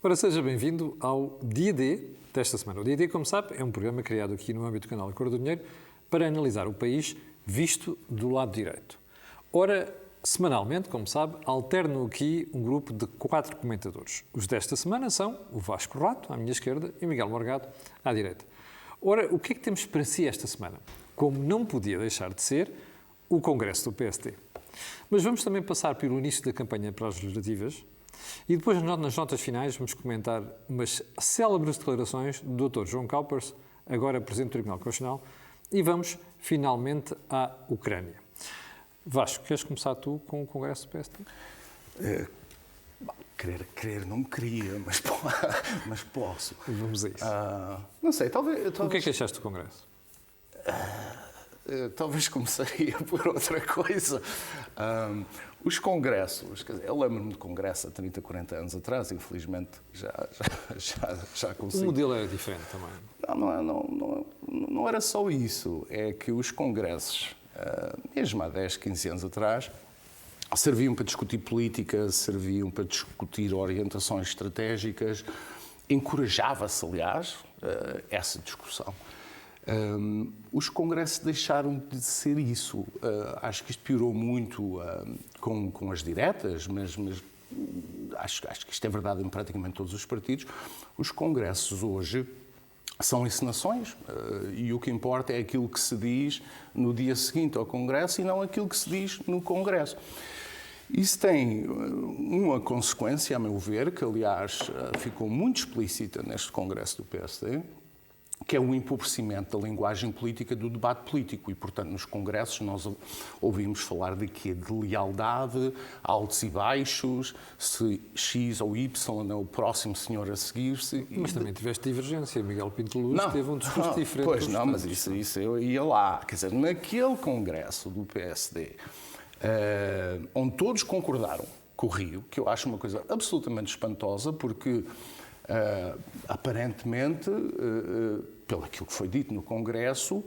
Ora, seja bem-vindo ao Dia D desta semana. O Dia D, como sabe, é um programa criado aqui no âmbito do canal Cor do Dinheiro para analisar o país visto do lado direito. Ora, semanalmente, como sabe, alterno aqui um grupo de 4 comentadores. Os desta semana são o Vasco Rato, à minha esquerda, e o Miguel Morgado, à direita. Ora, o que é que temos para si esta semana? Como não podia deixar de ser, o Congresso do PSD. Mas vamos também passar pelo início da campanha para as legislativas e depois, nas notas finais, vamos comentar umas célebres declarações do Dr. João Cowpers, agora Presidente do Tribunal Constitucional, e vamos, finalmente, à Ucrânia. Vasco, queres começar tu com o Congresso do PSD? Querer não queria, mas posso. Vamos a isso. Não sei, talvez... O que é que achaste do Congresso? Talvez começaria por outra coisa. Os congressos, quer dizer, eu lembro-me de congresso há 30, 40 anos atrás, infelizmente já consegui. O modelo era diferente também. Não era só isso, é que os congressos, mesmo há 10, 15 anos atrás, serviam para discutir política, serviam para discutir orientações estratégicas, encorajava-se, aliás, essa discussão. Os congressos deixaram de ser isso. Acho que isto piorou muito com as diretas, mas acho que isto é verdade em praticamente todos os partidos. Os congressos hoje são encenações e o que importa é aquilo que se diz no dia seguinte ao congresso e não aquilo que se diz no congresso. Isso tem uma consequência, a meu ver, que aliás ficou muito explícita neste congresso do PSD, que é o empobrecimento da linguagem política do debate político. E, portanto, nos congressos nós ouvimos falar de quê? De lealdade, altos e baixos, se X ou Y é o próximo senhor a seguir-se. Mas também tiveste divergência. Miguel Pinto Luz teve um discurso diferente. Pois não, mas isso eu ia lá. Quer dizer, naquele congresso do PSD, onde todos concordaram com o Rio, que eu acho uma coisa absolutamente espantosa, porque aparentemente, pelo aquilo que foi dito no Congresso,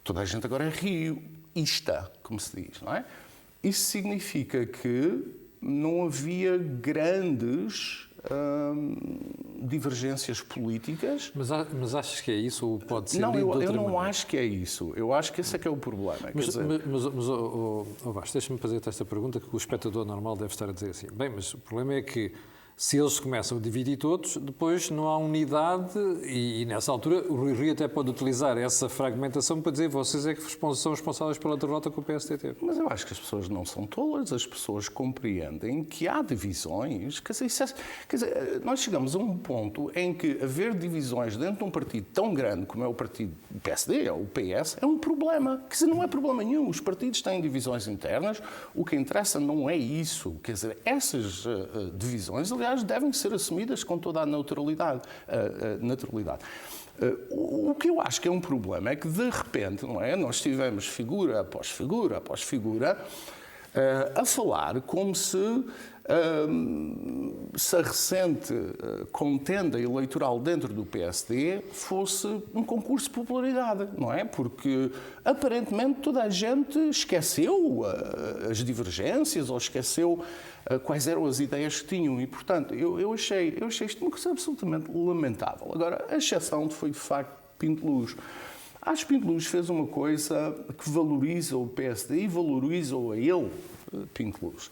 toda a gente agora é rioísta, como se diz, não é? Isso significa que não havia grandes divergências políticas. Mas achas que é isso ou pode ser não, lido de outra maneira? Eu não maneira? acho que é isso. Eu acho que esse é que é o problema. Mas Vasco, deixa-me fazer-te esta pergunta que o espectador normal deve estar a dizer assim. Bem, mas o problema é que se eles começam a dividir todos, depois não há unidade e nessa altura o Rui Rio até pode utilizar essa fragmentação para dizer vocês é que são responsáveis pela derrota que o PSD teve. Mas eu acho que as pessoas não são tolas, as pessoas compreendem que há divisões. Quer dizer, nós chegamos a um ponto em que haver divisões dentro de um partido tão grande como é o partido PSD ou o PS é um problema. Quer dizer, não é problema nenhum. Os partidos têm divisões internas, o que interessa não é isso. Quer dizer, essas divisões, aliás, devem ser assumidas com toda a naturalidade. O que eu acho que é um problema é que, de repente, não é? Nós tivemos figura após figura após figura a falar como se a recente contenda eleitoral dentro do PSD fosse um concurso de popularidade, não é? Porque, aparentemente, toda a gente esqueceu as divergências ou esqueceu quais eram as ideias que tinham e, portanto, eu achei isto uma coisa absolutamente lamentável. Agora, a exceção foi, de facto, Pinto Luz. Acho que Pinto Luz fez uma coisa que valoriza o PSD e valoriza-o a ele, Pinto Luz.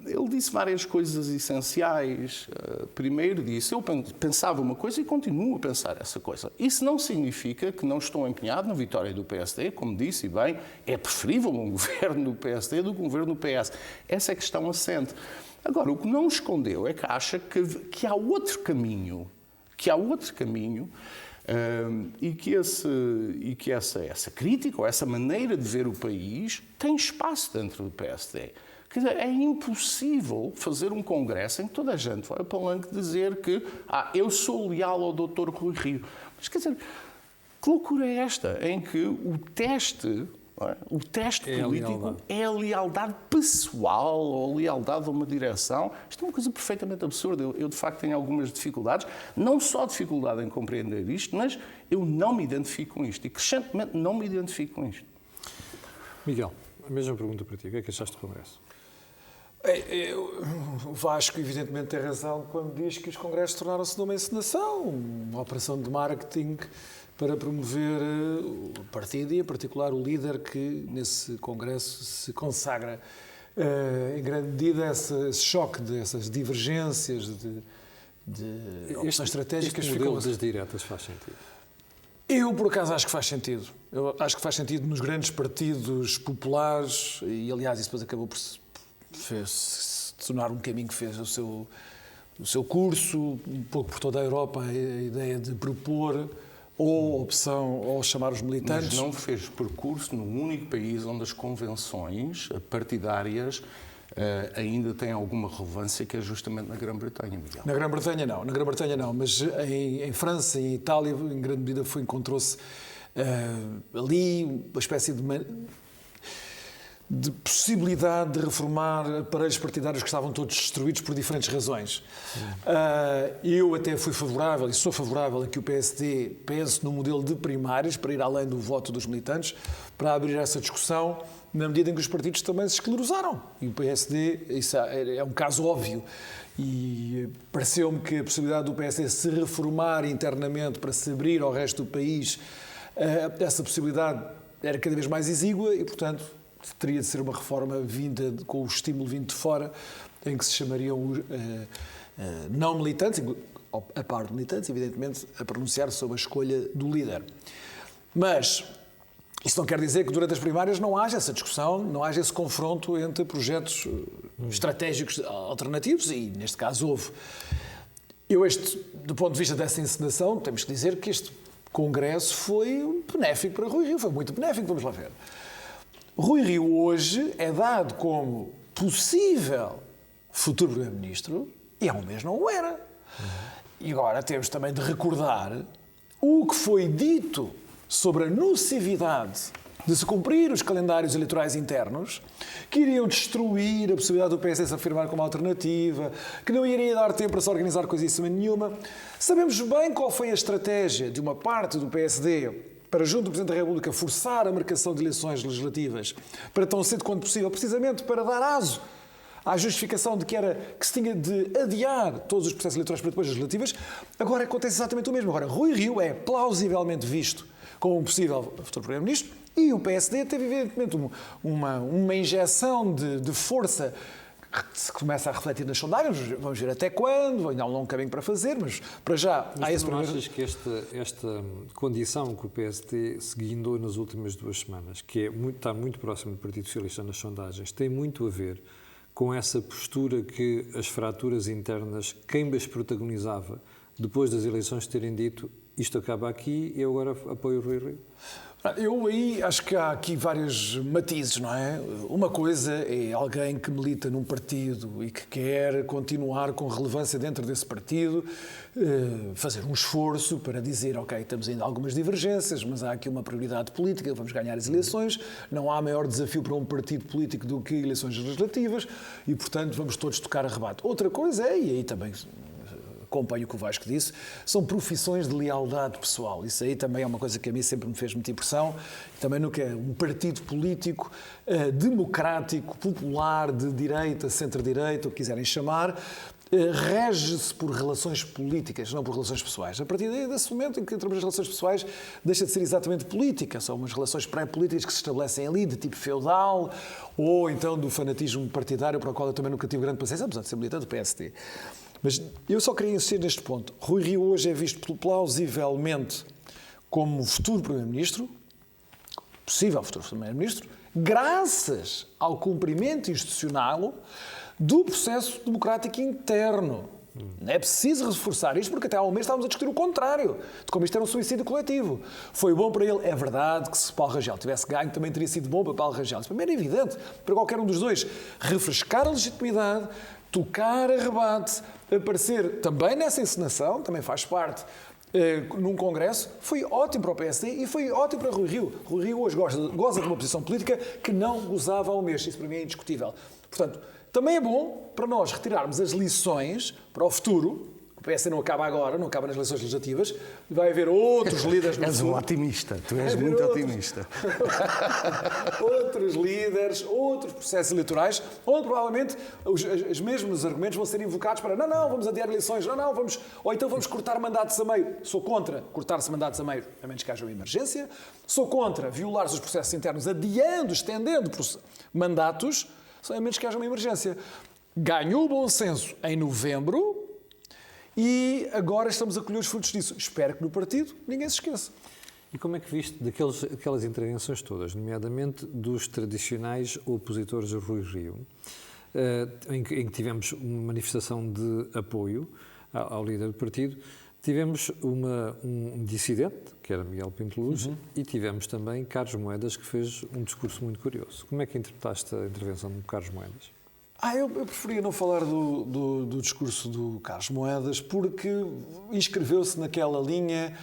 Ele disse várias coisas essenciais. Primeiro disse, eu pensava uma coisa e continuo a pensar essa coisa. Isso não significa que não estou empenhado na vitória do PSD, como disse, e bem, é preferível um governo do PSD do que um governo do PS. Essa é a questão assente. Agora, o que não escondeu é que acha que há outro caminho, e que essa crítica ou essa maneira de ver o país tem espaço dentro do PSD. Quer dizer, é impossível fazer um congresso em que toda a gente vai ao palanque dizer que eu sou leal ao Dr. Rui Rio. Mas, quer dizer, que loucura é esta em que o teste político é a lealdade pessoal ou a lealdade a uma direção? Isto é uma coisa perfeitamente absurda. Eu, de facto, tenho algumas dificuldades, não só dificuldade em compreender isto, mas eu não me identifico com isto e, crescentemente, não me identifico com isto. Miguel, a mesma pergunta para ti. O que é que achaste do Congresso? Vasco, evidentemente, tem razão quando diz que os congressos tornaram-se numa encenação, uma operação de marketing para promover o partido e, em particular, o líder que, nesse congresso, se consagra. Em grande medida, esse choque dessas divergências de opções estratégicas. Este modelo das diretas faz sentido? Eu, por acaso, acho que faz sentido. Eu acho que faz sentido nos grandes partidos populares e, aliás, isso depois acabou por se tornar um caminho que fez o seu curso, um pouco por toda a Europa, a ideia de propor ou opção, ou chamar os militantes. Mas não fez percurso no único país onde as convenções partidárias ainda têm alguma relevância, que é justamente na Grã-Bretanha, Miguel. Na Grã-Bretanha não, mas em França e em Itália, em grande medida, encontrou-se ali uma espécie de possibilidade de reformar aparelhos partidários que estavam todos destruídos por diferentes razões. Eu até fui favorável, e sou favorável, a que o PSD pense no modelo de primárias, para ir além do voto dos militantes, para abrir essa discussão, na medida em que os partidos também se esclerosaram. E o PSD, isso é um caso óbvio. E pareceu-me que a possibilidade do PSD se reformar internamente para se abrir ao resto do país, essa possibilidade era cada vez mais exígua e, portanto, teria de ser uma reforma vinda com o estímulo vindo de fora, em que se chamariam não militantes, a par de militantes, evidentemente, a pronunciar sobre a escolha do líder. Mas isso não quer dizer que durante as primárias não haja essa discussão, não haja esse confronto entre projetos estratégicos alternativos, e neste caso houve. Do ponto de vista dessa encenação, temos que dizer que este Congresso foi benéfico para Rui Rio, foi muito benéfico, vamos lá ver. Rui Rio hoje é dado como possível futuro Primeiro-Ministro e há um mês não o era. E agora temos também de recordar o que foi dito sobre a nocividade de se cumprir os calendários eleitorais internos, que iriam destruir a possibilidade do PSD se afirmar como alternativa, que não iria dar tempo para se organizar coisíssima nenhuma. Sabemos bem qual foi a estratégia de uma parte do PSD para, junto do Presidente da República, forçar a marcação de eleições legislativas para tão cedo quanto possível, precisamente para dar aso à justificação de que se tinha de adiar todos os processos eleitorais para depois das legislativas. Agora acontece exatamente o mesmo. Agora, Rui Rio é plausivelmente visto como um possível futuro Primeiro-Ministro e o PSD teve, evidentemente, uma injeção de força que se começa a refletir nas sondagens. Vamos ver até quando, ainda há um longo caminho para fazer, mas para já há esse problema. Mas achas que esta condição que o PSD se guindou nas últimas 2 semanas, que está muito próximo do Partido Socialista nas sondagens, tem muito a ver com essa postura que as fraturas internas, quem as protagonizava, depois das eleições terem dito isto acaba aqui e eu agora apoio o Rui Rio? Eu aí acho que há aqui vários matizes, não é? Uma coisa é alguém que milita num partido e que quer continuar com relevância dentro desse partido, fazer um esforço para dizer, ok, temos ainda algumas divergências, mas há aqui uma prioridade política, vamos ganhar as eleições, não há maior desafio para um partido político do que eleições legislativas e, portanto, vamos todos tocar a rebate. Outra coisa é, e aí também acompanho o que o Vasco disse, são profissões de lealdade pessoal. Isso aí também é uma coisa que a mim sempre me fez muita impressão. Também no que é um partido político democrático, popular, de direita, centro-direita, o que quiserem chamar, rege-se por relações políticas, não por relações pessoais. A partir desse momento em que, em termos de relações pessoais, deixa de ser exatamente política. São umas relações pré-políticas que se estabelecem ali, de tipo feudal, ou então do fanatismo partidário, para o qual eu também nunca tive grande paciência, apesar de ser militante do PSD. Mas eu só queria insistir neste ponto. Rui Rio hoje é visto plausivelmente como futuro Primeiro-Ministro, possível futuro Primeiro-Ministro, graças ao cumprimento institucional do processo democrático interno. É preciso reforçar isto, porque até há um mês estávamos a discutir o contrário, de como isto era um suicídio coletivo. Foi bom para ele, é verdade que se Paulo Rangel tivesse ganho, também teria sido bom para Paulo Rangel. Isso para mim era evidente, para qualquer um dos dois. Refrescar a legitimidade, tocar a rebate, aparecer também nessa encenação, também faz parte, num congresso, foi ótimo para o PSD e foi ótimo para Rui Rio. Rui Rio hoje goza de uma posição política que não gozava há um mês. Isso para mim é indiscutível. Portanto, também é bom para nós retirarmos as lições para o futuro, que o PSD não acaba agora, não acaba nas eleições legislativas, vai haver outros líderes no És um futuro. otimista, tu és muito otimista. Outros líderes, outros processos eleitorais, onde provavelmente os mesmos argumentos vão ser invocados para não, vamos adiar eleições, não, vamos, ou então vamos cortar mandatos a meio. Sou contra cortar-se mandatos a meio, a menos que haja uma emergência. Sou contra violar-se os processos internos, adiando, estendendo mandatos, a menos que haja uma emergência. Ganhou o bom senso em novembro e agora estamos a colher os frutos disso. Espero que no partido ninguém se esqueça. E como é que viste aquelas intervenções todas, nomeadamente dos tradicionais opositores a Rui Rio, em que tivemos uma manifestação de apoio ao líder do partido, tivemos um dissidente, que era Miguel Pinto Luz, e tivemos também Carlos Moedas, que fez um discurso muito curioso. Como é que interpretaste a intervenção de Carlos Moedas? Eu preferia não falar do discurso do Carlos Moedas, porque inscreveu-se naquela linha.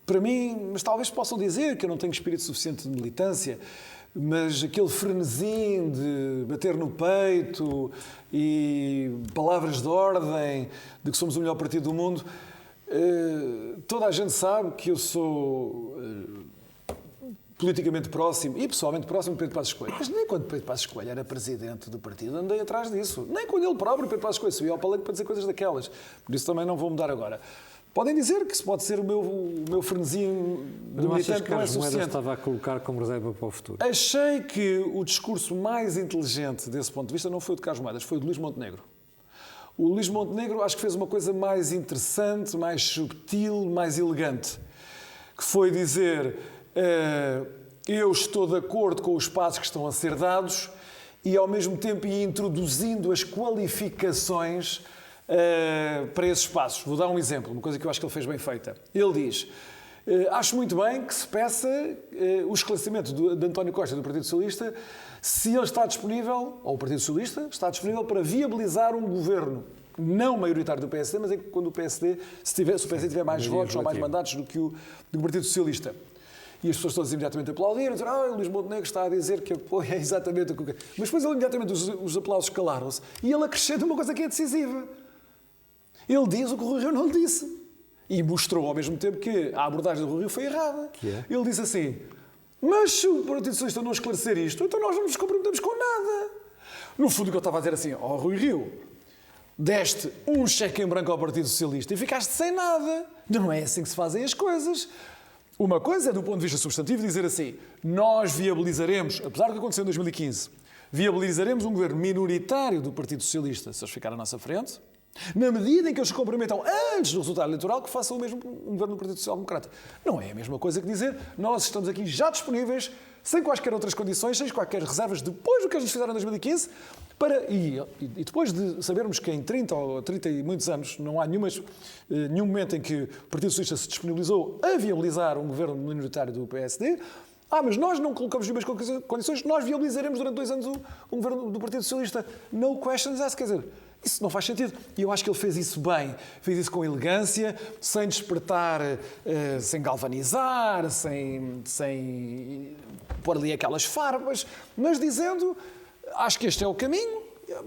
Para mim, mas talvez possam dizer que eu não tenho espírito suficiente de militância, mas aquele frenesim de bater no peito e palavras de ordem de que somos o melhor partido do mundo, toda a gente sabe que eu sou politicamente próximo e pessoalmente próximo de Pedro Passos Coelho. Mas nem quando Pedro Passos Coelho era presidente do partido andei atrás disso. Nem quando ele próprio, Pedro Passos Coelho, subiu ao palanque para dizer coisas daquelas. Por isso também não vou mudar agora. Podem dizer que isso pode ser o meu frenesim de militante, não é suficiente. Estava a colocar como reserva para o futuro? Achei que o discurso mais inteligente desse ponto de vista não foi o de Carlos Moedas, foi o de Luís Montenegro. O Luís Montenegro acho que fez uma coisa mais interessante, mais subtil, mais elegante, que foi dizer eu estou de acordo com os passos que estão a ser dados e ao mesmo tempo ir introduzindo as qualificações para esses passos. Vou dar um exemplo, uma coisa que eu acho que ele fez bem feita. Ele diz, acho muito bem que se peça o esclarecimento de António Costa do Partido Socialista se ele está disponível, ou o Partido Socialista, está disponível para viabilizar um governo não maioritário do PSD, mas é que quando o PSD, se o PSD tiver mais votos ou mais mandatos do que o Partido Socialista. E as pessoas todas imediatamente aplaudiram, dizer, o Luís Montenegro está a dizer que apoia exatamente o que... Mas depois ele imediatamente os aplausos calaram-se e ele acrescenta uma coisa que é decisiva. Ele diz o que o Rui Rio não disse. E mostrou ao mesmo tempo que a abordagem do Rui Rio foi errada. Que é? Ele disse assim, mas se o Partido Socialista não esclarecer isto, então nós não nos comprometemos com nada. No fundo, o que eu estava a dizer assim, Rui Rio, deste um cheque em branco ao Partido Socialista e ficaste sem nada. Não é assim que se fazem as coisas. Uma coisa é, do ponto de vista substantivo, dizer assim, nós viabilizaremos, apesar do que aconteceu em 2015, viabilizaremos um governo minoritário do Partido Socialista, se eles ficarem à nossa frente, na medida em que eles se comprometam antes do resultado eleitoral que façam o mesmo um governo do Partido Social Democrata. Não é a mesma coisa que dizer, nós estamos aqui já disponíveis, sem quaisquer outras condições, sem quaisquer reservas, depois do que eles fizeram em 2015, e depois de sabermos que em 30 ou 30 e muitos anos não há nenhum momento em que o Partido Socialista se disponibilizou a viabilizar um governo minoritário do PSD, mas nós não colocamos nenhumas condições, nós viabilizaremos durante 2 anos um governo do Partido Socialista. No questions asked, quer dizer, isso não faz sentido. E eu acho que ele fez isso bem, fez isso com elegância, sem despertar, sem galvanizar, sem pôr ali aquelas farpas, mas dizendo, acho que este é o caminho,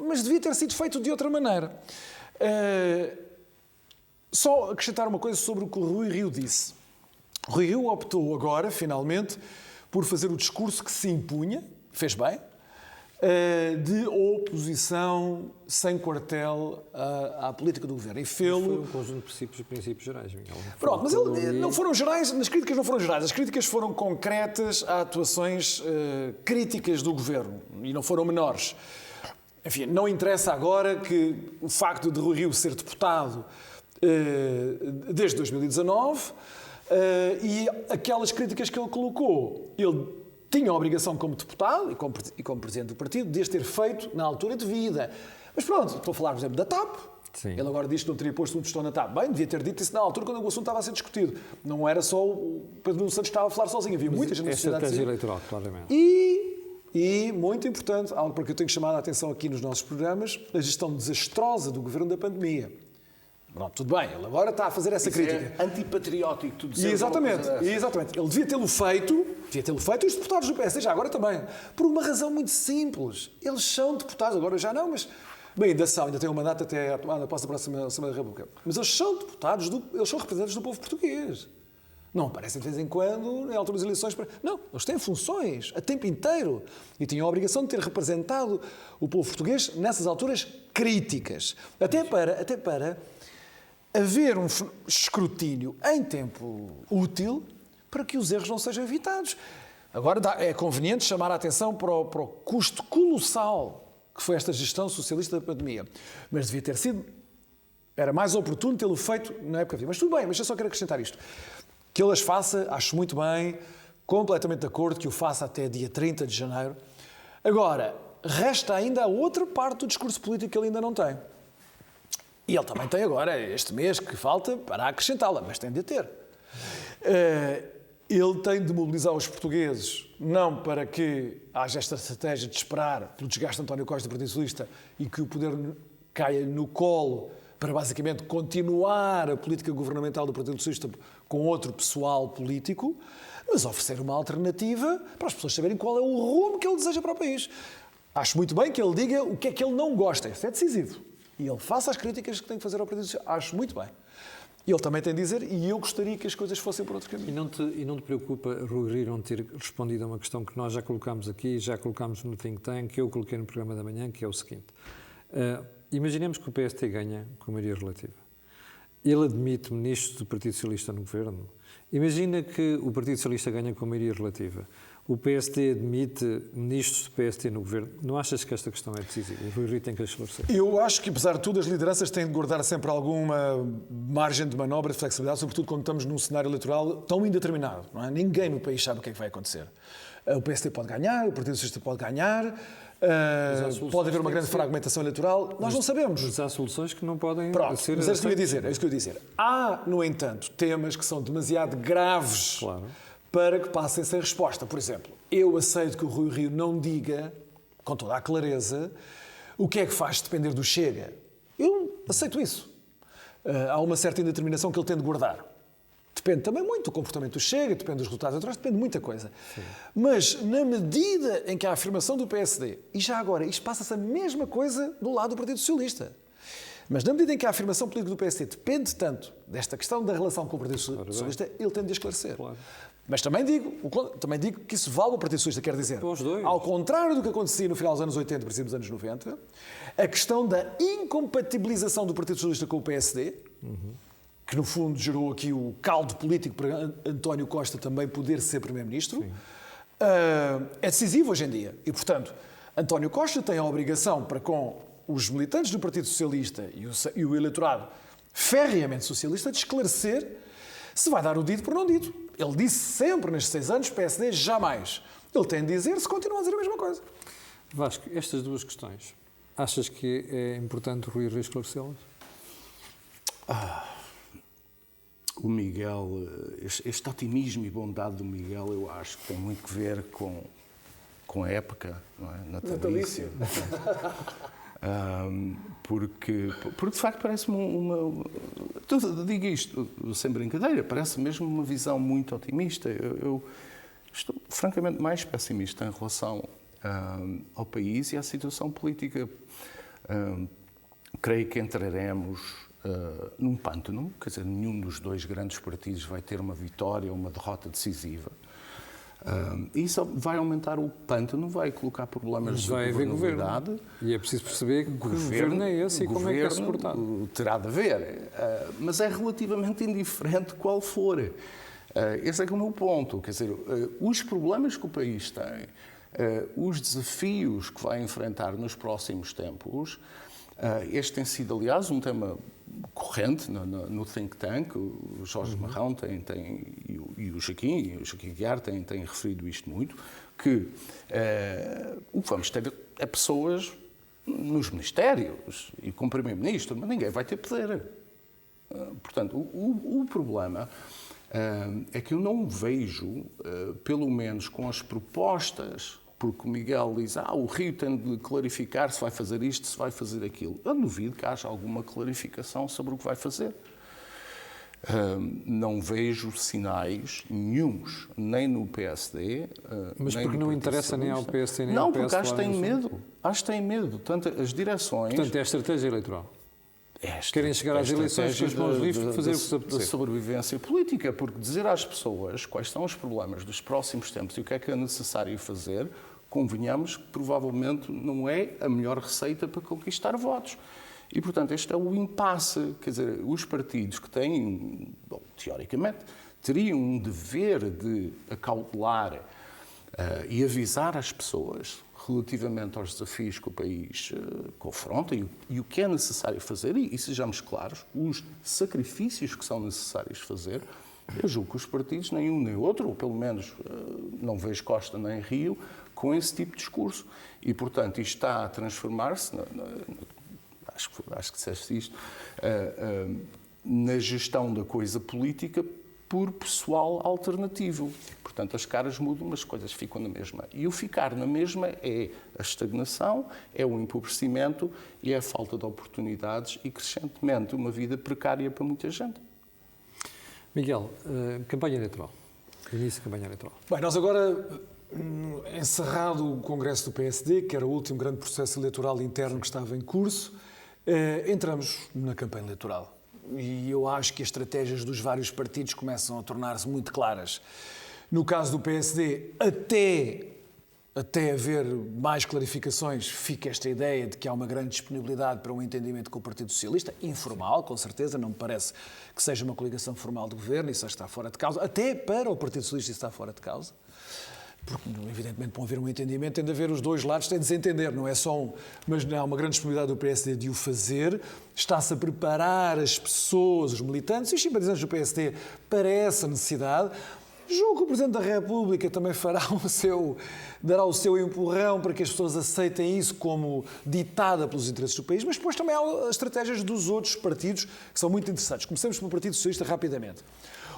mas devia ter sido feito de outra maneira. Só acrescentar uma coisa sobre o que o Rui Rio disse. Rui Rio optou agora, finalmente, por fazer o discurso que se impunha, fez bem, de oposição sem quartel à política do governo. E foi um conjunto de princípios gerais, Miguel. Pronto, mas não foram gerais, nas críticas não foram gerais, as críticas foram concretas a atuações críticas do governo e não foram menores. Enfim, não interessa agora que o facto de Rui Rio ser deputado desde 2019 e aquelas críticas que ele colocou, ele tinha a obrigação como deputado e como presidente do partido de as ter feito na altura devida. Mas pronto, estou a falar, por exemplo, da TAP. Sim. Ele agora diz que não teria posto um tostão na TAP. Bem, devia ter dito isso na altura quando o assunto estava a ser discutido. Não era só o Pedro Nuno Santos que estava a falar sozinho. Havia muita gente na sociedade. É estratégia eleitoral, claramente. E, muito importante, algo para que eu tenho chamado a atenção aqui nos nossos programas, a gestão desastrosa do governo da pandemia. Pronto, tudo bem, ele agora está a fazer essa crítica. É antipatriótico, tudo certo. Exatamente. Ele devia tê-lo feito, e os deputados do PSD já agora também, por uma razão muito simples. Eles são deputados, agora já não, mas Bem, ainda têm um mandato até à tomada da posse da próxima Assembleia da República. Mas eles são deputados, eles são representantes do povo português. Não aparecem de vez em quando, em alturas das eleições. Não, eles têm funções a tempo inteiro. E tinham a obrigação de ter representado o povo português nessas alturas críticas. Até para haver um escrutínio em tempo útil para que os erros não sejam evitados. Agora é conveniente chamar a atenção para o custo colossal que foi esta gestão socialista da pandemia. Mas devia ter sido... Era mais oportuno tê-lo feito na época de... Mas tudo bem, mas eu só quero acrescentar isto. Que ele as faça, acho muito bem, completamente de acordo que o faça até dia 30 de janeiro. Agora, resta ainda a outra parte do discurso político que ele ainda não tem. E ele também tem agora, este mês que falta, para acrescentá-la, mas tem de a ter. Ele tem de mobilizar os portugueses, não para que haja esta estratégia de esperar pelo desgaste de António Costa do Partido Socialista e que o poder caia no colo para basicamente continuar a política governamental do Partido Socialista com outro pessoal político, mas oferecer uma alternativa para as pessoas saberem qual é o rumo que ele deseja para o país. Acho muito bem que ele diga o que é que ele não gosta, isso é decisivo. E ele faça as críticas que tem que fazer ao Partido Socialista. Acho muito bem. Ele também tem de dizer, e eu gostaria que as coisas fossem por outro caminho. E não te preocupa, Rui Rio, não ter respondido a uma questão que nós já colocámos aqui, já colocámos no Think Tank, que eu coloquei no programa da manhã, que é o seguinte. Imaginemos que o PST ganha com maioria relativa. Ele admite ministros do Partido Socialista no governo. Imagina que o Partido Socialista ganha com maioria relativa. O PSD admite ministros do PSD no governo. Não achas que esta questão é decisiva? O Rui Rio tem que esclarecer. Eu acho que, apesar de tudo, as lideranças têm de guardar sempre alguma margem de manobra, de flexibilidade, sobretudo quando estamos num cenário eleitoral tão indeterminado. Não é? Ninguém no país sabe o que é que vai acontecer. O PSD pode ganhar, o Partido Socialista pode ganhar, pode haver uma grande fragmentação eleitoral. Nós não sabemos. Mas há soluções que não podem ser... Mas é isso que eu ia dizer. É isso que eu ia dizer. Há, no entanto, temas que são demasiado graves... Claro. Para que passem sem resposta. Por exemplo, eu aceito que o Rui Rio não diga, com toda a clareza, o que é que faz depender do Chega. Eu aceito isso. Há uma certa indeterminação que ele tem de guardar. Depende também muito do comportamento do Chega, depende dos resultados eleitorais, depende de muita coisa. Sim. Mas, na medida em que a afirmação do PSD, e já agora, isto passa-se a mesma coisa do lado do Partido Socialista, mas na medida em que a afirmação política do PSD depende tanto desta questão da relação com o Partido Socialista, ele tem de esclarecer. Claro. Mas também digo que isso vale o Partido Socialista, quer dizer, ao contrário do que acontecia no final dos anos 80 e princípio dos anos 90, a questão da incompatibilização do Partido Socialista com o PSD, que no fundo gerou aqui o caldo político para António Costa também poder ser Primeiro-Ministro, é decisivo hoje em dia. E, portanto, António Costa tem a obrigação para com os militantes do Partido Socialista e o eleitorado ferreamente socialista de esclarecer se vai dar o dito por não dito. Ele disse sempre nestes 6 anos, PSD jamais. Ele tem de dizer se continua a dizer a mesma coisa. Vasco, estas duas questões, achas que é importante o Rui Rio esclarecê-las? O Miguel, este otimismo e bondade do Miguel, eu acho que tem muito que ver com a época, não é? Natalícia. Porque de facto parece-me digo isto sem brincadeira, parece mesmo uma visão muito otimista. Eu estou francamente mais pessimista em relação ao país e à situação política. Creio que entraremos num pântano, quer dizer, nenhum dos dois grandes partidos vai ter uma vitória ou uma derrota decisiva. Isso vai aumentar o pântano, vai colocar problemas de governabilidade. Governo. E é preciso perceber que governo é esse e como é que é suportado. Terá de haver, mas é relativamente indiferente qual for. Esse é que é o meu ponto. Quer dizer, os problemas que o país tem, os desafios que vai enfrentar nos próximos tempos, este tem sido, aliás, um tema corrente no Think Tank. O Jorge Marrão e o Joaquim Aguiar têm referido isto muito, que o que vamos ter é pessoas nos ministérios e com o Primeiro-Ministro, mas ninguém vai ter poder. Portanto, o problema é que eu não vejo, pelo menos com as propostas, porque o Miguel diz, o Rio tem de clarificar se vai fazer isto, se vai fazer aquilo. Eu duvido que haja alguma clarificação sobre o que vai fazer. Não vejo sinais nenhuns, nem no PSD. Mas nem porque no não Partido interessa nem ao Socialista. PSD nem não, ao PS? Não, porque acho que lá têm no medo. Acho que têm medo. Tanto as direções. Portanto, é a estratégia eleitoral. Querem chegar às eleições com as mãos livres para fazer o que se apetecer. Da sobrevivência política, porque dizer às pessoas quais são os problemas dos próximos tempos e o que é necessário fazer, convenhamos que provavelmente não é a melhor receita para conquistar votos. E, portanto, este é o impasse. Quer dizer, os partidos que têm, bom, teoricamente, teriam um dever de acautelar e avisar as pessoas relativamente aos desafios que o país confronta e o que é necessário fazer, e sejamos claros, os sacrifícios que são necessários fazer. Eu julgo que os partidos, nem um nem outro, ou pelo menos não vejo Costa nem Rio, com esse tipo de discurso. E, portanto, isto está a transformar-se, acho que disseste isto, na gestão da coisa política por pessoal alternativo. Portanto, as caras mudam, mas as coisas ficam na mesma. E o ficar na mesma é a estagnação, é o empobrecimento e é a falta de oportunidades e, crescentemente, uma vida precária para muita gente. Miguel, campanha eleitoral. Início de campanha eleitoral. Bem, nós agora, encerrado o Congresso do PSD, que era o último grande processo eleitoral interno que estava em curso, entramos na campanha eleitoral. E eu acho que as estratégias dos vários partidos começam a tornar-se muito claras. No caso do PSD, até haver mais clarificações, fica esta ideia de que há uma grande disponibilidade para um entendimento com o Partido Socialista, informal, com certeza, não me parece que seja uma coligação formal de governo, isso está fora de causa, até para o Partido Socialista isso está fora de causa. Porque, evidentemente, para haver um entendimento, tem de haver os dois lados, tem de se entender, não é só um. Mas há uma grande disponibilidade do PSD de o fazer, está-se a preparar as pessoas, os militantes e os simpatizantes do PSD para essa necessidade. Julgo que o Presidente da República também dará o seu empurrão para que as pessoas aceitem isso como ditada pelos interesses do país, mas depois também há as estratégias dos outros partidos que são muito interessantes. Comecemos pelo Partido Socialista rapidamente.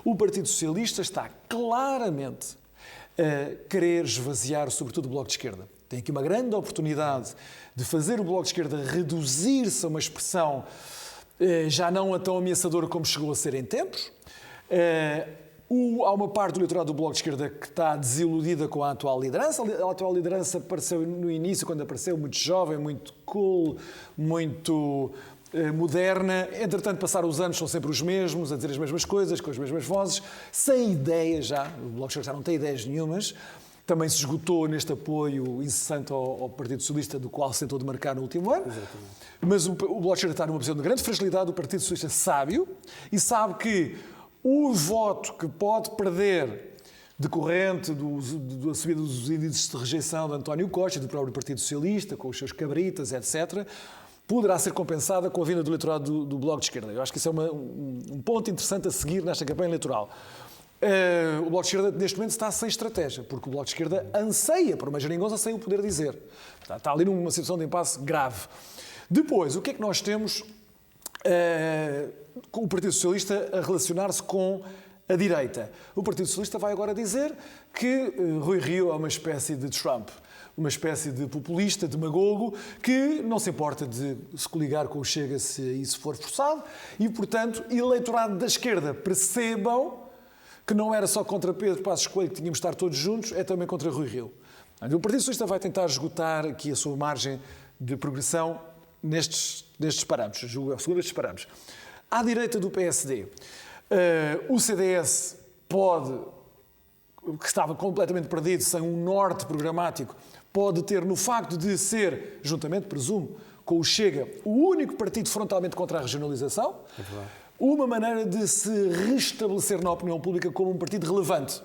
O Partido Socialista está claramente a querer esvaziar, sobretudo, o Bloco de Esquerda. Tem aqui uma grande oportunidade de fazer o Bloco de Esquerda reduzir-se a uma expressão já não tão ameaçadora como chegou a ser em tempos. Há uma parte do eleitorado do Bloco de Esquerda que está desiludida com a atual liderança. A atual liderança apareceu no início, quando apareceu, muito jovem, muito cool, muito moderna. Entretanto, passaram os anos, são sempre os mesmos, a dizer as mesmas coisas, com as mesmas vozes, sem ideias já. O Bloco de Esquerda já não tem ideias nenhumas. Também se esgotou neste apoio incessante ao Partido Socialista, do qual se tentou demarcar no último ano. Exatamente. Mas o Bloco de Esquerda está numa posição de grande fragilidade. O Partido Socialista sabe-o e sabe que o voto que pode perder decorrente da subida dos índices de rejeição de António Costa e do próprio Partido Socialista, com os seus cabritas, etc., poderá ser compensada com a vinda do eleitorado do Bloco de Esquerda. Eu acho que isso é um ponto interessante a seguir nesta campanha eleitoral. O Bloco de Esquerda, neste momento, está sem estratégia, porque o Bloco de Esquerda anseia por uma geringonça sem o poder dizer. Está ali numa situação de impasse grave. Depois, o que é que nós temos com o Partido Socialista a relacionar-se com a direita? O Partido Socialista vai agora dizer que Rui Rio é uma espécie de Trump, uma espécie de populista, demagogo, que não se importa de se coligar com o Chega se isso for forçado e, portanto, eleitorado da esquerda, percebam que não era só contra Pedro Passos Coelho que tínhamos de estar todos juntos, é também contra Rui Rio. O Partido Socialista vai tentar esgotar aqui a sua margem de progressão nestes parâmetros, segundo estes parâmetros. À direita do PSD, o CDS que estava completamente perdido, sem um norte programático, pode ter no facto de ser, juntamente, presumo, com o Chega, o único partido frontalmente contra a regionalização, uma maneira de se restabelecer na opinião pública como um partido relevante.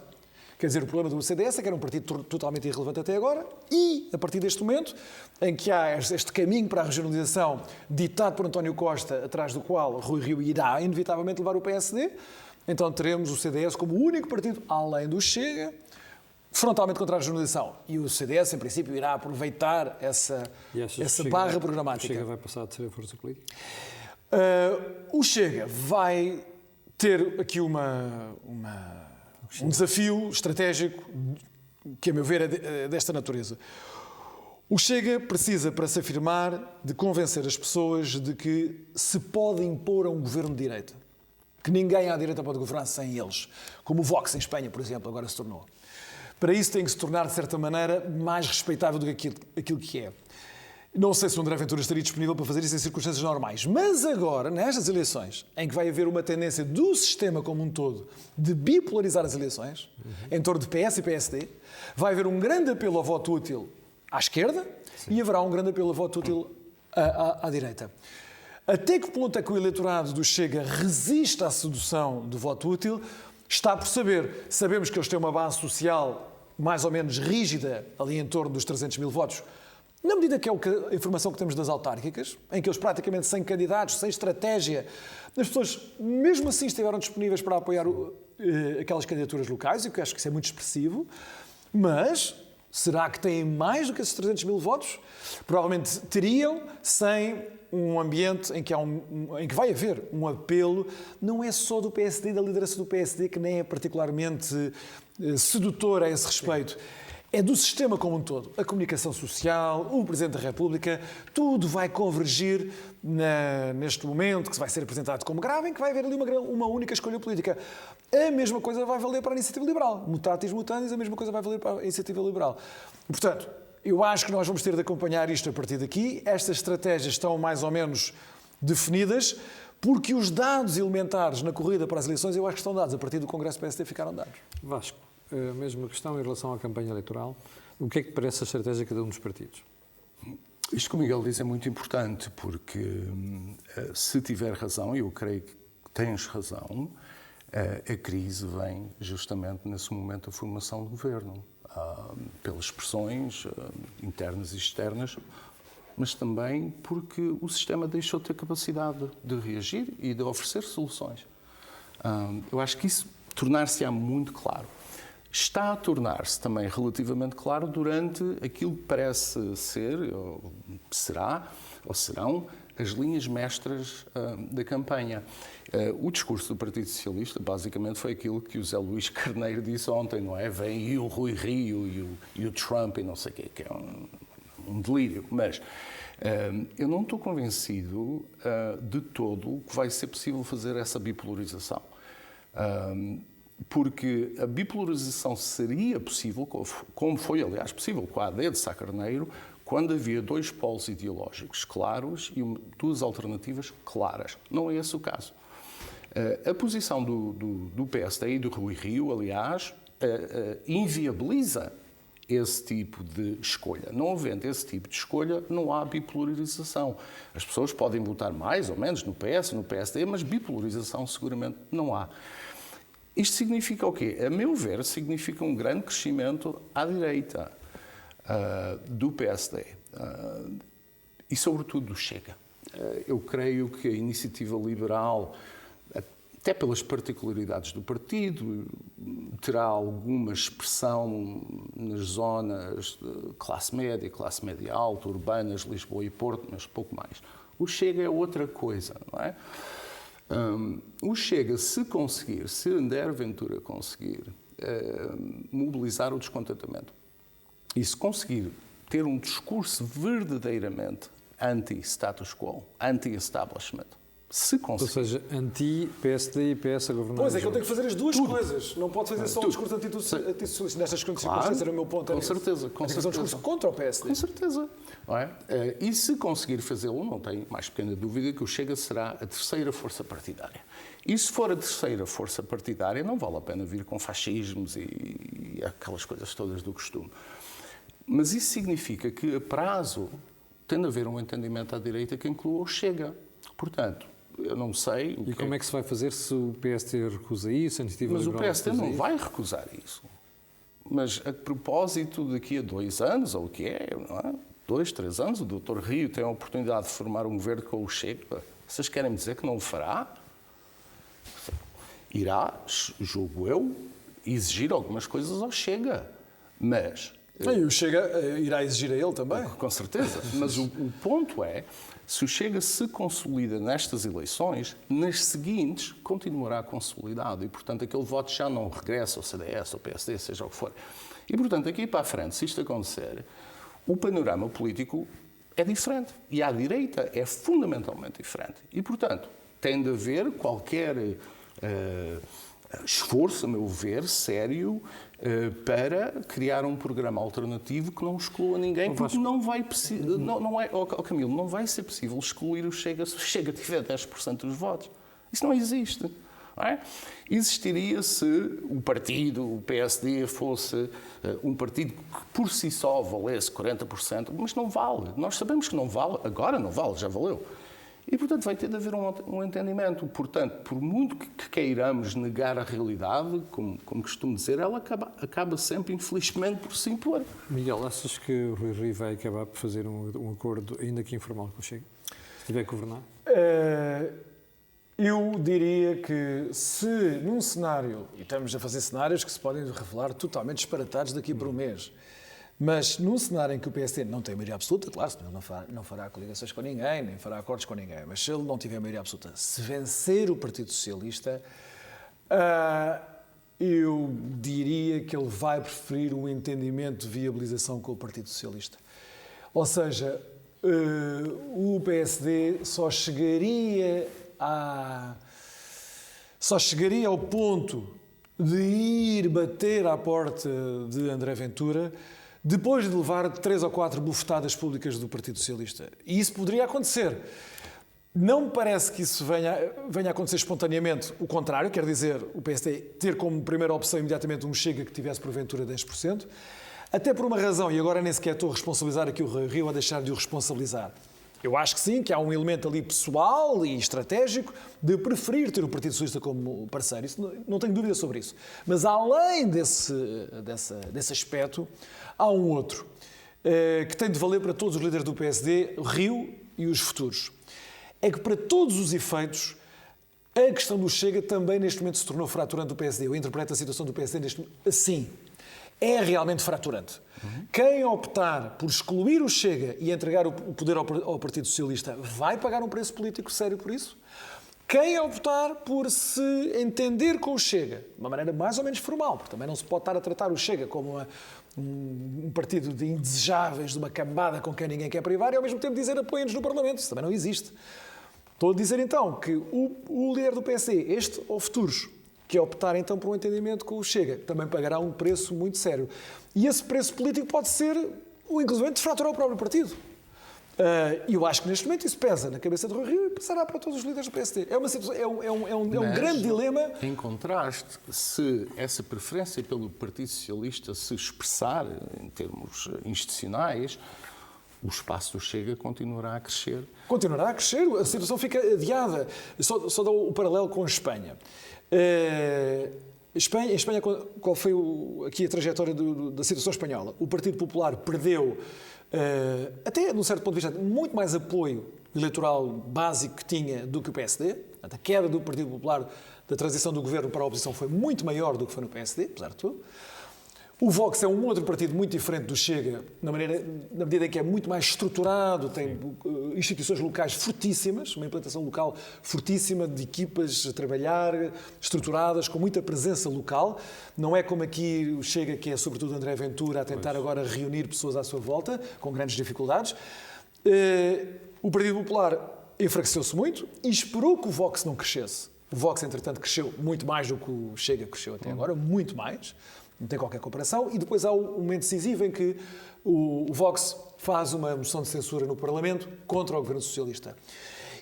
Quer dizer, o problema do CDS é que era um partido totalmente irrelevante até agora e, a partir deste momento, em que há este caminho para a regionalização ditado por António Costa, atrás do qual Rui Rio irá inevitavelmente levar o PSD, então teremos o CDS como o único partido, além do Chega, frontalmente contra a regionalização. E o CDS, em princípio, irá aproveitar essa barra programática. O Chega vai passar a ser a força política? O Chega vai ter aqui um desafio estratégico que, a meu ver, é desta natureza. O Chega precisa, para se afirmar, de convencer as pessoas de que se pode impor a um governo de direita. que ninguém à direita pode governar sem eles, como o Vox em Espanha, por exemplo, agora se tornou. Para isso tem que se tornar, de certa maneira, mais respeitável do que aquilo que é. Não sei se o André Ventura estaria disponível para fazer isso em circunstâncias normais, mas agora, nestas eleições, em que vai haver uma tendência do sistema como um todo de bipolarizar as eleições, em torno de PS e PSD, vai haver um grande apelo ao voto útil à esquerda e haverá um grande apelo ao voto útil à direita. Até que ponto é que o eleitorado do Chega resiste à sedução do voto útil, está por saber. Sabemos que eles têm uma base social mais ou menos rígida, ali em torno dos 300 mil votos, na medida que é a informação que temos das autárquicas, em que eles praticamente sem candidatos, sem estratégia, as pessoas mesmo assim estiveram disponíveis para apoiar aquelas candidaturas locais, e que eu acho que isso é muito expressivo, mas será que têm mais do que esses 300 mil votos? Provavelmente teriam sem um ambiente em que vai haver um apelo, não é só do PSD, da liderança do PSD, que nem é particularmente sedutor a esse respeito. É do sistema como um todo. A comunicação social, o Presidente da República, tudo vai convergir neste momento que se vai ser apresentado como grave, em que vai haver ali uma única escolha política. A mesma coisa vai valer para a Iniciativa Liberal. Mutatis mutandis, a mesma coisa vai valer para a Iniciativa Liberal. Portanto, eu acho que nós vamos ter de acompanhar isto a partir daqui. Estas estratégias estão mais ou menos definidas, porque os dados elementares na corrida para as eleições, eu acho que estão dados. A partir do Congresso do PSD ficaram dados. Vasco, a mesma questão em relação à campanha eleitoral. O que é que parece a estratégia de cada um dos partidos? Isto que o Miguel diz é muito importante, porque se tiver razão, e eu creio que tens razão, a crise vem justamente nesse momento da formação do governo, pelas pressões internas e externas, mas também porque o sistema deixou de ter capacidade de reagir e de oferecer soluções. Eu acho que isso tornar-se-á muito claro. Está a tornar-se também relativamente claro durante aquilo que parece ser, ou será, ou serão, as linhas mestras da campanha. O discurso do Partido Socialista, basicamente, foi aquilo que o Zé Luís Carneiro disse ontem, não é? Vem e o Rui Rio e o Trump e não sei o quê, que é um delírio. Mas eu não estou convencido de todo que vai ser possível fazer essa bipolarização. Porque a bipolarização seria possível, como foi, aliás, possível com a AD de Sá Carneiro, quando havia dois polos ideológicos claros e duas alternativas claras. Não é esse o caso. A posição do PSD e do Rui Rio, aliás, inviabiliza esse tipo de escolha. Não havendo esse tipo de escolha, não há bipolarização. As pessoas podem votar mais ou menos no PS, no PSD, mas bipolarização seguramente não há. Isto significa o quê? A meu ver, significa um grande crescimento à direita do PSD e, sobretudo, do Chega. Eu creio que a iniciativa liberal, até pelas particularidades do partido, terá alguma expressão nas zonas de classe média alta, urbanas, Lisboa e Porto, mas pouco mais. O Chega é outra coisa, não é? O Chega, se André Ventura conseguir mobilizar o descontentamento e se conseguir ter um discurso verdadeiramente anti-status quo, anti-establishment, se conseguir... Ou seja, anti-PSD e PS a governar. Pois é, que ele tem que fazer as duas coisas. Não pode fazer só um discurso anti-socialista. Nestas circunstâncias, era o meu ponto. Com certeza. Tem que fazer um discurso contra o PSD. Com certeza. Não é? E se conseguir fazê-lo, não tenho mais pequena dúvida que o Chega será a terceira força partidária. E se for a terceira força partidária, não vale a pena vir com fascismos e aquelas coisas todas do costume. Mas isso significa que, a prazo, tem de haver um entendimento à direita que inclua o Chega. Portanto, eu não sei... E como é que se vai fazer se o PSD recusa isso? Mas o PSD não vai recusar isso. Mas, a propósito, daqui a 2 anos, ou o que é, não é? 2, 3 anos, o Dr. Rio tem a oportunidade de formar um governo com o Chega. Vocês querem dizer que não o fará? Irá, julgo eu, exigir algumas coisas ao Chega. Mas... E o Chega irá exigir a ele também. Com certeza. Mas o ponto é, se o Chega se consolida nestas eleições, nas seguintes continuará consolidado. E, portanto, aquele voto já não regressa ao CDS, ao PSD, seja o que for. E, portanto, aqui para a frente, se isto acontecer, o panorama político é diferente. E à direita é fundamentalmente diferente. E, portanto, tem de haver qualquer esforço, a meu ver, sério, para criar um programa alternativo que não exclua ninguém, porque não vai Camilo, não vai ser possível excluir o Chega se o Chega tiver 10% dos votos. Isso não existe. Não é? Existiria se o partido, o PSD, fosse um partido que por si só valesse 40%, mas não vale. Nós sabemos que não vale, agora não vale, já valeu. E, portanto, vai ter de haver um entendimento. Portanto, por muito que queiramos negar a realidade, como costumo dizer, ela acaba sempre, infelizmente, por se impor. Miguel, achas que o Rui Rio vai acabar por fazer um acordo, ainda que informal, com o Chega? Se tiver que governar? Eu diria que se num cenário, e estamos a fazer cenários que se podem revelar totalmente disparatados daqui para um mês, mas num cenário em que o PSD não tem maioria absoluta, claro, senão não fará coligações com ninguém, nem fará acordos com ninguém, mas se ele não tiver maioria absoluta, se vencer o Partido Socialista, eu diria que ele vai preferir um entendimento de viabilização com o Partido Socialista. Ou seja, o PSD só chegaria ao ponto de ir bater à porta de André Ventura depois de levar 3 ou 4 bufetadas públicas do Partido Socialista. E isso poderia acontecer. Não me parece que isso venha a acontecer espontaneamente. O contrário, quer dizer, o PSD ter como primeira opção imediatamente um Chega que tivesse porventura 10%, até por uma razão, e agora nem sequer estou a responsabilizar aqui o Rui Rio a deixar de o responsabilizar. Eu acho que sim, que há um elemento ali pessoal e estratégico de preferir ter o Partido Socialista como parceiro. Isso, não tenho dúvida sobre isso. Mas além desse aspecto, há um outro que tem de valer para todos os líderes do PSD, o Rio e os futuros. É que para todos os efeitos, a questão do Chega também neste momento se tornou fraturante do PSD. Eu interpreto a situação do PSD assim. É realmente fraturante. Quem optar por excluir o Chega e entregar o poder ao Partido Socialista vai pagar um preço político sério por isso. Quem optar por se entender com o Chega, de uma maneira mais ou menos formal, porque também não se pode estar a tratar o Chega como um partido de indesejáveis, de uma cambada com quem ninguém quer privar, e ao mesmo tempo dizer apoiem-nos no Parlamento. Isso também não existe. Estou a dizer então que o líder do PSD, este ou futuros, que optar então por um entendimento com o Chega, também pagará um preço muito sério. E esse preço político pode ser, inclusive, de fraturar o próprio partido. E eu acho que neste momento isso pesa na cabeça do Rui Rio e passará para todos os líderes do PSD. É uma situação, é um grande dilema. Em contraste, se essa preferência pelo Partido Socialista se expressar em termos institucionais, o espaço do Chega continuará a crescer. Continuará a crescer, a situação fica adiada. Só dou o paralelo com a Espanha. Em Espanha, qual foi aqui a trajetória da situação espanhola? O Partido Popular perdeu, até de um certo ponto de vista, muito mais apoio eleitoral básico que tinha do que o PSD. A queda do Partido Popular da transição do governo para a oposição foi muito maior do que foi no PSD, apesar de tudo. O Vox é um outro partido muito diferente do Chega, na medida em que é muito mais estruturado, tem instituições locais fortíssimas, uma implantação local fortíssima, de equipas a trabalhar, estruturadas, com muita presença local. Não é como aqui o Chega, que é sobretudo André Ventura, a tentar agora reunir pessoas à sua volta, com grandes dificuldades. O Partido Popular enfraqueceu-se muito e esperou que o Vox não crescesse. O Vox, entretanto, cresceu muito mais do que o Chega cresceu até agora, muito mais. Não tem qualquer comparação. E depois há o momento decisivo em que o Vox faz uma moção de censura no Parlamento contra o governo socialista.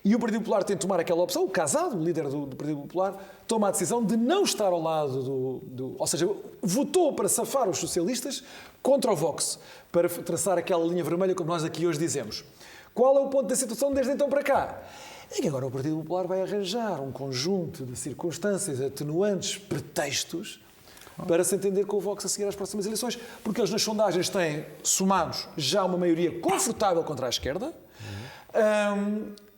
E o Partido Popular tem de tomar aquela opção. O Casado, o líder do Partido Popular, toma a decisão de não estar ao lado ou seja, votou para safar os socialistas contra o Vox, para traçar aquela linha vermelha, como nós aqui hoje dizemos. Qual é o ponto da situação desde então para cá? É que agora o Partido Popular vai arranjar um conjunto de circunstâncias atenuantes, pretextos, para se entender com o Vox a seguir às próximas eleições, porque eles nas sondagens têm, somados, já uma maioria confortável contra a esquerda,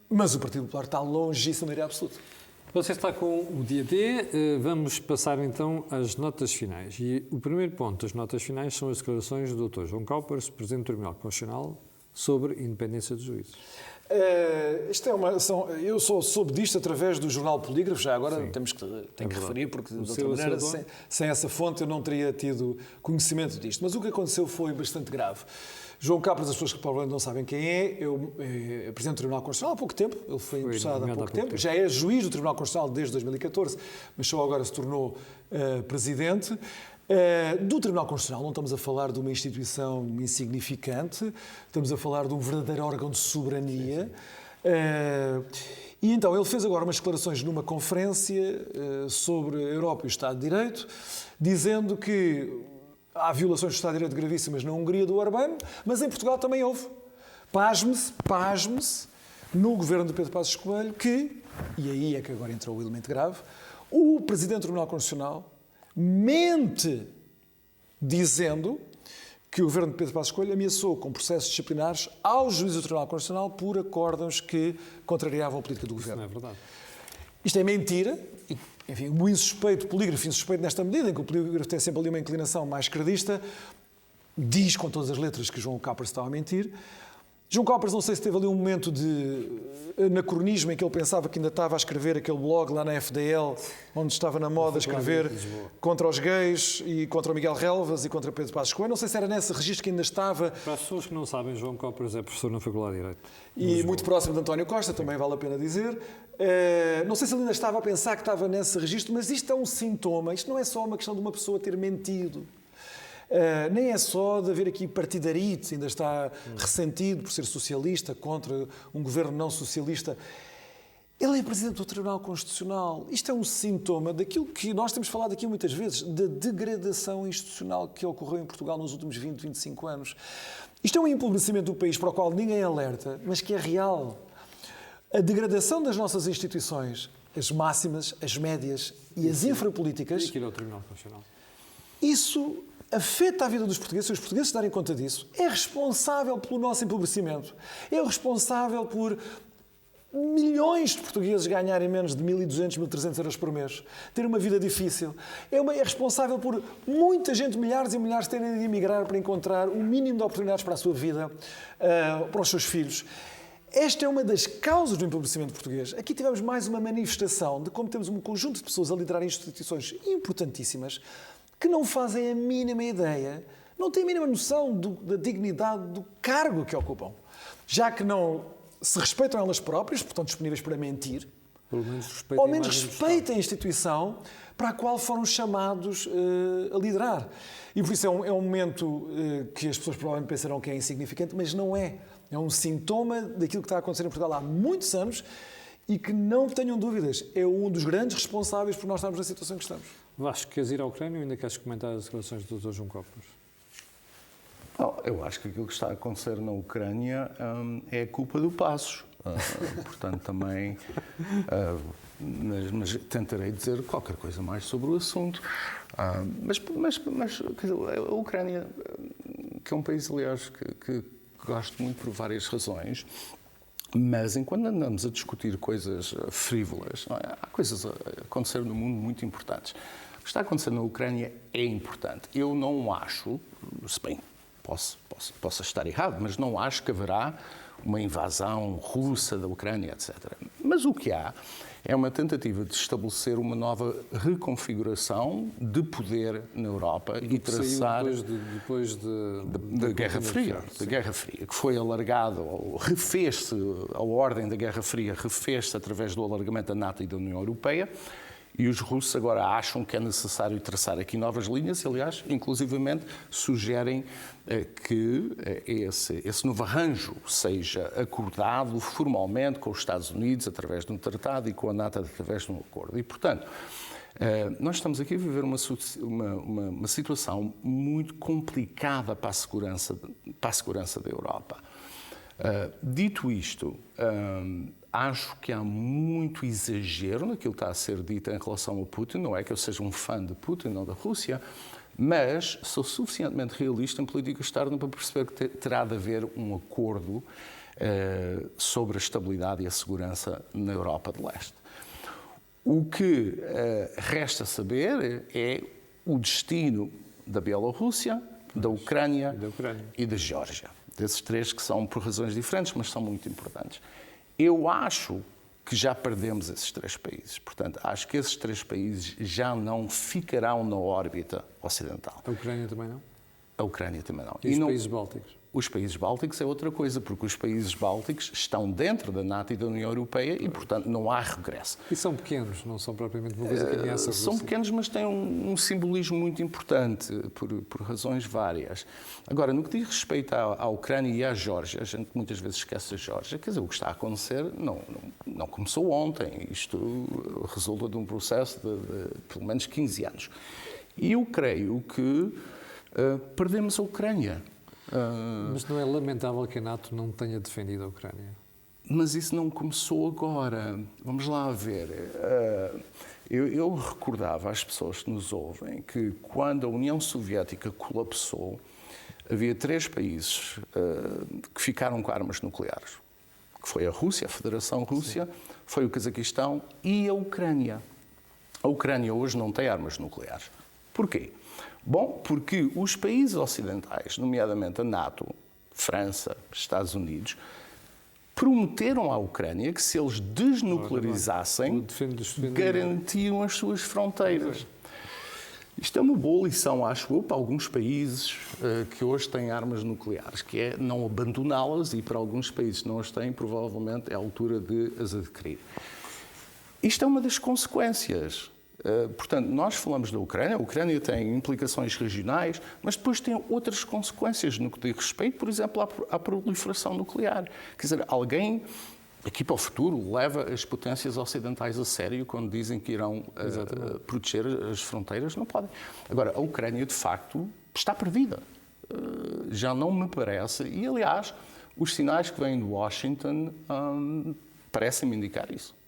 mas o Partido Popular está longíssimo da maioria absoluta. Você está com o dia D, vamos passar então às notas finais. E o primeiro ponto das notas finais são as declarações do Dr. João Cowpers, Presidente do Tribunal Constitucional, sobre independência dos juízes. Eu só soube disto através do jornal Polígrafo, já agora tenho que referir, porque de outra maneira, sem essa fonte, eu não teria tido conhecimento disto. Mas o que aconteceu foi bastante grave. João Capras, as pessoas que provavelmente não sabem quem é Presidente do Tribunal Constitucional há pouco tempo, ele foi empossado há pouco tempo, já é juiz do Tribunal Constitucional desde 2014, mas só agora se tornou Presidente. Do Tribunal Constitucional não estamos a falar de uma instituição insignificante, estamos a falar de um verdadeiro órgão de soberania. E então ele fez agora umas declarações numa conferência sobre a Europa e o Estado de Direito, dizendo que há violações do Estado de Direito gravíssimas na Hungria do Orbán, mas em Portugal também houve. Pasme-se, no governo de Pedro Passos Coelho, que, e aí é que agora entrou o elemento grave, o Presidente do Tribunal Constitucional mente dizendo que o governo de Pedro Passos Coelho ameaçou com processos disciplinares aos juízes do Tribunal Constitucional por acórdãos que contrariavam a política do governo. Isso não é verdade. Isto é mentira. E, enfim, o insuspeito, o polígrafo insuspeito nesta medida, em que o polígrafo tem sempre ali uma inclinação mais credista, diz com todas as letras que João Capras estava a mentir. João Capras, não sei se teve ali um momento de anacronismo em que ele pensava que ainda estava a escrever aquele blog lá na FDL, onde estava na moda a escrever contra os gays e contra o Miguel Relvas e contra Pedro Passos Coelho. Não sei se era nesse registro que ainda estava. Para as pessoas que não sabem, João Capras é professor na Faculdade de Direito. E muito próximo de António Costa, também vale a pena dizer. Não sei se ele ainda estava a pensar que estava nesse registro, mas isto é um sintoma. Isto não é só uma questão de uma pessoa ter mentido. Nem é só de haver aqui partidarite, ainda está ressentido por ser socialista contra um governo não socialista. Ele é Presidente do Tribunal Constitucional. Isto é um sintoma daquilo que nós temos falado aqui muitas vezes, da degradação institucional que ocorreu em Portugal nos últimos 20, 25 anos. Isto é um empobrecimento do país para o qual ninguém alerta, mas que é real. A degradação das nossas instituições, as máximas, as médias e as infrapolíticas... E aqui no Tribunal Constitucional. Isso afeta a vida dos portugueses, se os portugueses se darem conta disso, é responsável pelo nosso empobrecimento. É responsável por milhões de portugueses ganharem menos de 1.200, 1.300 euros por mês, ter uma vida difícil. É responsável por muita gente, milhares e milhares, terem de emigrar para encontrar o mínimo de oportunidades para a sua vida, para os seus filhos. Esta é uma das causas do empobrecimento português. Aqui tivemos mais uma manifestação de como temos um conjunto de pessoas a liderar instituições importantíssimas que não fazem a mínima ideia, não têm a mínima noção da dignidade do cargo que ocupam. Já que não se respeitam elas próprias, portanto disponíveis para mentir, Pelo menos ao menos respeitem a instituição para a qual foram chamados a liderar. E por isso é um momento que as pessoas provavelmente pensarão que é insignificante, mas não é. É um sintoma daquilo que está a acontecer em Portugal há muitos anos e que, não tenham dúvidas, é um dos grandes responsáveis por nós estarmos na situação que estamos. Vasco, queres ir à Ucrânia ou ainda queres comentar as declarações do Dr. João Capras? Eu acho que aquilo que está a acontecer na Ucrânia é culpa do Passos. Portanto, também... mas tentarei dizer qualquer coisa mais sobre o assunto. Mas quer dizer, a Ucrânia, que é um país, aliás, que gosto muito por várias razões, mas enquanto andamos a discutir coisas frívolas, há coisas a acontecer no mundo muito importantes. O que está a acontecer na Ucrânia é importante. Eu não acho, se bem, posso estar errado, mas não acho que haverá uma invasão russa da Ucrânia, etc. Mas o que há é uma tentativa de estabelecer uma nova reconfiguração de poder na Europa e traçar... Depois da Guerra Fria, que foi alargado, refez-se, a ordem da Guerra Fria refez-se através do alargamento da NATO e da União Europeia, e os russos agora acham que é necessário traçar aqui novas linhas, aliás, inclusivamente sugerem que esse novo arranjo seja acordado formalmente com os Estados Unidos através de um tratado e com a NATO através de um acordo. E, portanto, nós estamos aqui a viver uma situação muito complicada para a segurança da Europa. Dito isto, acho que há muito exagero naquilo que está a ser dito em relação ao Putin. Não é que eu seja um fã de Putin ou da Rússia, mas sou suficientemente realista em política externa para perceber que terá de haver um acordo sobre a estabilidade e a segurança na Europa de Leste. O que resta saber é o destino da Bielorrússia, da Ucrânia e da Geórgia. Desses três que são por razões diferentes, mas são muito importantes. Eu acho que já perdemos esses três países. Portanto, acho que esses três países já não ficarão na órbita ocidental. A Ucrânia também não? A Ucrânia também não. E os países bálticos? Os países bálticos é outra coisa, porque os países bálticos estão dentro da NATO e da União Europeia e, portanto, não há regresso. E são pequenos, não são propriamente uma coisa que ameaça a São Rússia. pequenos, mas têm um simbolismo muito importante, por razões várias. Agora, no que diz respeito à Ucrânia e à Geórgia, a gente muitas vezes esquece a Geórgia, quer dizer, o que está a acontecer não começou ontem. Isto resulta de um processo de pelo menos 15 anos. E eu creio que perdemos a Ucrânia. Mas não é lamentável que a NATO não tenha defendido a Ucrânia? Mas isso não começou agora. Vamos lá ver. Eu recordava às pessoas que nos ouvem que quando a União Soviética colapsou, havia 3 países que ficaram com armas nucleares. Que foi a Rússia, a Federação Rússia, foi o Cazaquistão e a Ucrânia. A Ucrânia hoje não tem armas nucleares. Porquê? Bom, porque os países ocidentais, nomeadamente a NATO, França, Estados Unidos, prometeram à Ucrânia que se eles desnuclearizassem, garantiam as suas fronteiras. Isto é uma boa lição, acho eu, para alguns países que hoje têm armas nucleares, que é não abandoná-las, e para alguns países que não as têm, provavelmente é a altura de as adquirir. Isto é uma das consequências. Portanto, nós falamos da Ucrânia, a Ucrânia tem implicações regionais, mas depois tem outras consequências no que diz respeito, por exemplo, à proliferação nuclear. Quer dizer, alguém, aqui para o futuro, leva as potências ocidentais a sério quando dizem que irão proteger as fronteiras? Não podem. Agora, a Ucrânia, de facto, está perdida. Já não me parece, e aliás, os sinais que vêm de Washington parecem-me indicar isso.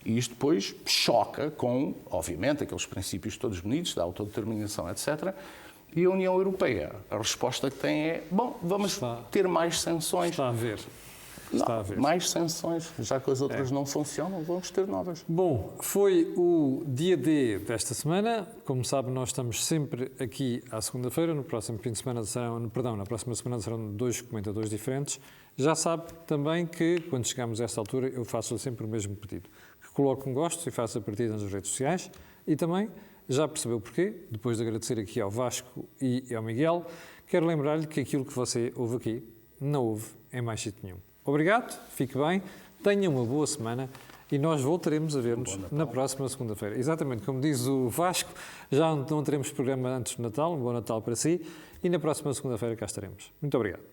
E isto depois choca com, obviamente, aqueles princípios todos bonitos da autodeterminação, etc. E a União Europeia, a resposta que tem é, bom, vamos ter mais sanções. Está a ver. Está a ver. Mais sanções, já que as outras não funcionam, vamos ter novas. Bom, foi o dia D desta semana. Como sabe, nós estamos sempre aqui à segunda-feira. No próximo fim de semana na próxima semana serão 2 comentadores diferentes. Já sabe também que, quando chegamos a esta altura, eu faço sempre o mesmo pedido. Que coloque um gosto e faça partida nas redes sociais. E também, já percebeu porquê, depois de agradecer aqui ao Vasco e ao Miguel, quero lembrar-lhe que aquilo que você ouve aqui, não ouve em mais sítio nenhum. Obrigado, fique bem, tenha uma boa semana e nós voltaremos a ver-nos na próxima segunda-feira. Exatamente, como diz o Vasco, já não teremos programa antes do Natal, um bom Natal para si e na próxima segunda-feira cá estaremos. Muito obrigado.